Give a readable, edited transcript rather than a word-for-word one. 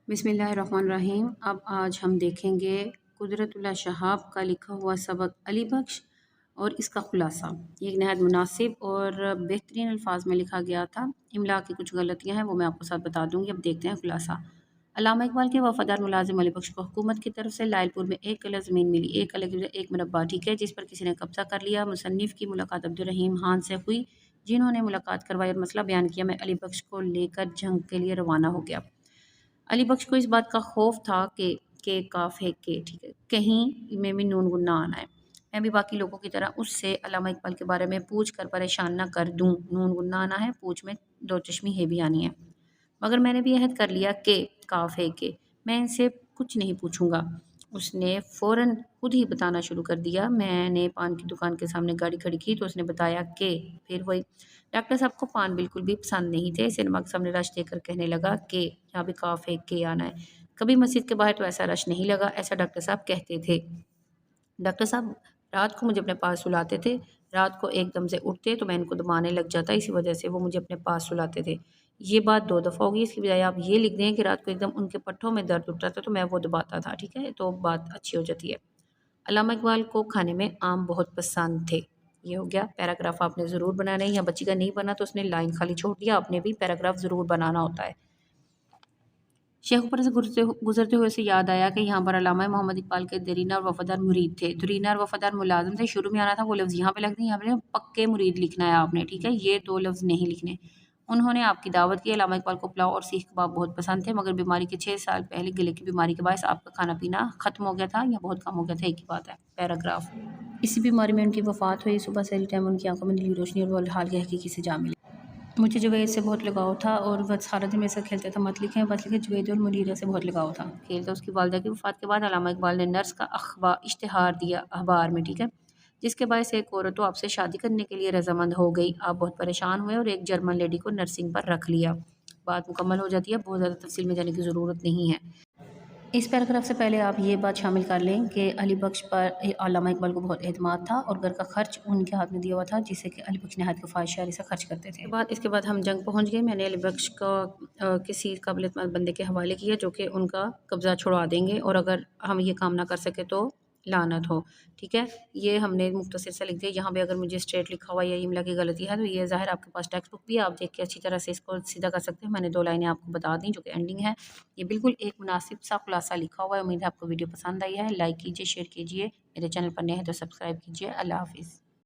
बिस्मिल्लाहिर्रहमानिर्रहीम। अब आज हम देखेंगे कुदरतुल्लाह शहाब का लिखा हुआ सबक अली बख्श और इसका खुलासा। ये एक नहायत मुनासिब और बेहतरीन अल्फाज में लिखा गया था। इमला की कुछ गलतियाँ हैं वो मैं आपको साथ बता दूँगी। अब देखते हैं खुलासा। अल्लामा इकबाल के वफ़ादार मुलाजिम अली बख्श को हुकूमत की तरफ से लायलपुर में 1 किला ज़मीन मिली, 1 किला 1 मुरब्बा, ठीक है, जिस पर किसी ने कब्ज़ा कर लिया। मुसन्निफ़ की मुलाकात अब्दुर्रहीम खान से हुई, जिन्होंने मुलाकात करवाई और मसला बयान किया। मैं अली बख्श को लेकर जंग के लिए रवाना हो गया। अली बख्श को इस बात का खौफ था कि काफ है के, ठीक है, कहीं में भी नून गुन ना आना है। मैं भी बाकी लोगों की तरह उससे अल्लामा इकबाल के बारे में पूछ कर परेशान ना कर दूं। नून गुन ना आना है, पूछ में दो चश्मी है भी आनी है। मगर मैंने भी अहद कर लिया कि काफ है के मैं इनसे कुछ नहीं पूछूंगा। उसने फ़ौरन खुद ही बताना शुरू कर दिया। मैंने पान की दुकान के सामने गाड़ी खड़ी की तो उसने बताया कि फिर वही डॉक्टर साहब को पान बिल्कुल भी पसंद नहीं थे। सिनेमा के सामने रश देकर कहने लगा कि यहाँ भी काफ है के आना है। कभी मस्जिद के बाहर तो ऐसा रश नहीं लगा, ऐसा डॉक्टर साहब कहते थे। डॉक्टर साहब रात को मुझे अपने पास सुलाते थे। रात को एकदम से उठते तो मैं इनको दबाने लग जाता, इसी वजह से वो मुझे अपने पास सुलाते थे। ये बात 2 दफ़ा होगी, इसकी बजाय आप ये लिख दें कि रात को एकदम उनके पट्ठों में दर्द उठता था तो मैं वो दबाता था, ठीक है? तो बात अच्छी हो जाती है। अल्लामा इकबाल को खाने में आम बहुत पसंद थे। ये हो गया। पैराग्राफ आपने ज़रूर बनाना है, या बच्ची का नहीं बना तो उसने लाइन खाली छोड़ दिया, आपने भी पैराग्राफ ज़रूर बनाना होता है। शेखुपुरा से गुजरते हुए उसे याद आया कि यहाँ पर अल्लामा मोहम्मद इकबाल के दरीना और वफादार मुरीद थे। दरीना और वफादार मुलाजिम थे। शुरू में आना था वो लफ्ज़ यहाँ पे लगते हैं, यहाँ पे पक्के मुरीद लिखना है आपने, ठीक है, ये 2 लफ्ज़ नहीं लिखने। उन्होंने आपकी दावत की। अल्लामा इकबाल को पुलाव और सीख कबाब बहुत पसंद थे, मगर बीमारी के 6 साल पहले गले की बीमारी के बायस आपका खाना पीना ख़त्म हो गया था या बहुत कम हो गया था, एक ही बात है। पैराग्राफ। इसी बीमारी में उनकी वफ़ात हुई। सुबह सहरी टाइम उनकी आंखों में नीली रोशनी और वो हाल के हकीकी से जा मिले। मुझे जुवैद से बहुत लगाव था और वह सारा दिन मेरे साथ खेलता था। मत लिखें जुवैद और मुनीरा से बहुत लगाव था। खेलता उसकी वालिदा की वफ़ात के बाद अल्लामा इकबाल ने नर्स का इश्तिहार दिया अखबार में, ठीक है, जिसके बायस एक औरत तो आपसे शादी करने के लिए रजामंद हो गई। आप बहुत परेशान हुए और एक जर्मन लेडी को नर्सिंग पर रख लिया। बात मुकम्मल हो जाती है, बहुत ज़्यादा तफसील में जाने की ज़रूरत नहीं है। इस पैराग्राफ से पहले आप ये बात शामिल कर लें कि अली बख्श पर अल्लामा इकबाल को बहुत एतमाद था और घर का खर्च उनके हाथ में दिया हुआ था, जिससे कि अली बख्श नहायत किफ़ायत से खर्च करते थे। इसके बाद हम जंग पहुंच गए। मैंने अली बख्श को किसी काबिल एतमाद बंदे के हवाले किया जो कि उनका कब्ज़ा छुड़वा देंगे, और अगर हम ये काम ना कर सके तो लानत हो, ठीक है। ये हमने मुख्तसर से लिख दिया। यहाँ पे अगर मुझे स्ट्रेट लिखा हुआ या इमला की गलती है तो ये ज़ाहिर आपके पास टेक्स्ट बुक भी है, आप देख के अच्छी तरह से इसको सीधा कर सकते हैं। मैंने 2 लाइनें आपको बता दी जो कि एंडिंग है। ये बिल्कुल एक मुनासिब सा खुलासा लिखा हुआ है। उम्मीद है आपको वीडियो पसंद आई है। लाइक कीजिए, शेयर कीजिए, मेरे चैनल पर नए हैं तो सब्सक्राइब कीजिए। अल्लाह हाफ़िज़।